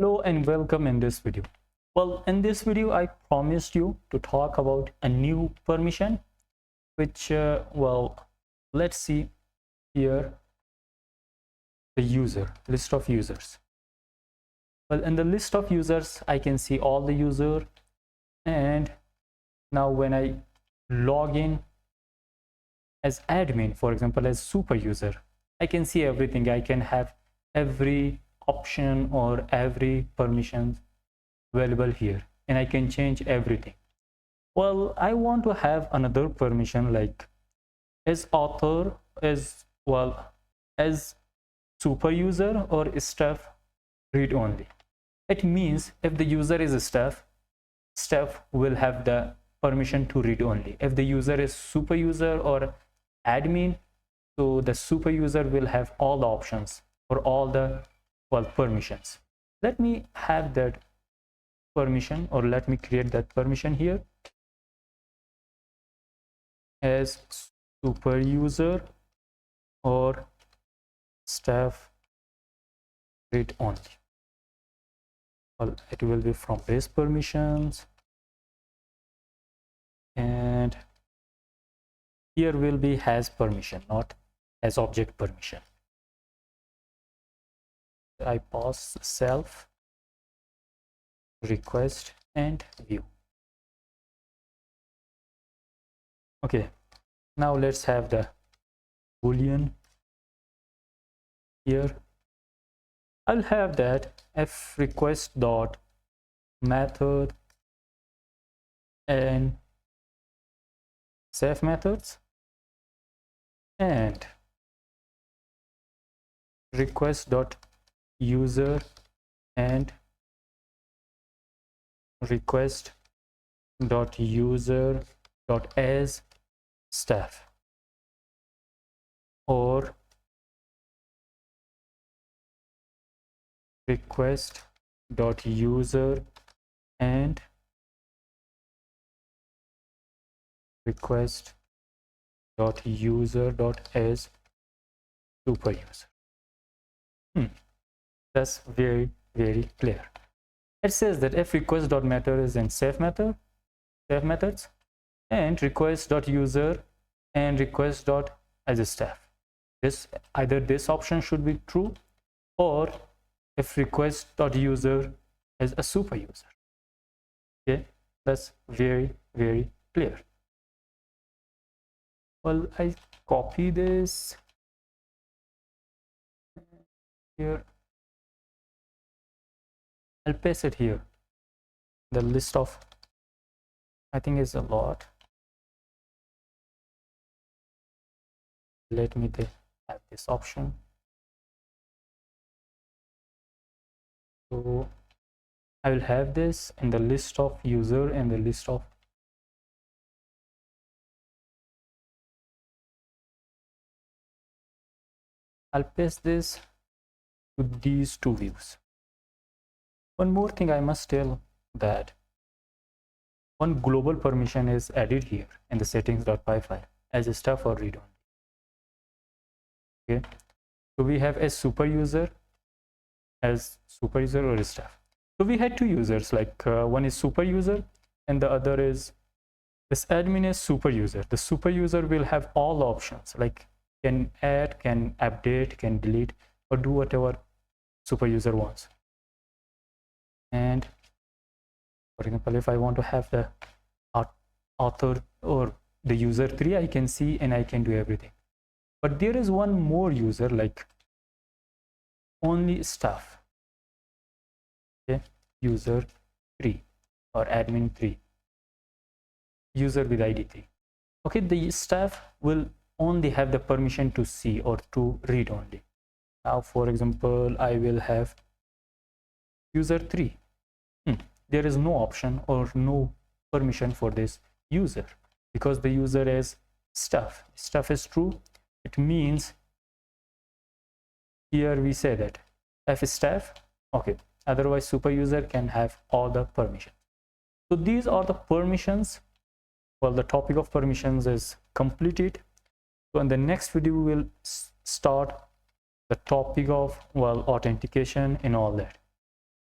Hello and welcome in this video. Well, in this video, I promised you to talk about a new permission, which, let's see here, the user, list of users. Well, in the list of users, I can see all the user. And now when I log in as admin, for example, as super user, I can see everything. I can have every option or every permission available here, and I can change everything. Well, I want to have another permission like as author, as super user or staff read only. It means if the user is a staff will have the permission to read only. If the user is super user or admin, so the super user will have all the options or all the permissions. Let me have that permission, or let me create that permission here as super user or staff read only. Well, it will be from base permissions, and here will be has permission, not as object permission. I pass self, request, and view. Okay, now let's have the boolean here. I'll have that f request dot method and self methods and request dot user and request dot user dot as staff, or request dot user and request dot user dot as super user. That's very clear. It says that if request dot method is in self methods, and request dot user and request dot as a staff. Either this option should be true, or if request dot user is a super user. Okay, that's very clear. Well, I copy this here. I'll paste it here. The list of, I think, is a lot. Let me have this option. So I will have this in the list of user and the list of I'll paste this to these two views. One more thing I must tell, that one global permission is added here in the settings.py file as a staff or read only. Okay, so we have as super user or a staff. So we had two users, like one is super user and the other is this admin is super user. The super user will have all options, like can add, can update, can delete, or do whatever super user wants. And for example, if I want to have the author or the user 3, I can see and I can do everything. But there is one more user, like only staff. Okay, user 3 or admin 3, user with ID 3. Okay, the staff will only have the permission to see or to read only. Now, for example, I will have user 3. There is no option or no permission for this user because the user is staff. Staff is true. It means here we say that f is staff. Okay, otherwise super user can have all the permissions. So these are the permissions. Well, the topic of permissions is completed. So in the next video we will start the topic of authentication and all that.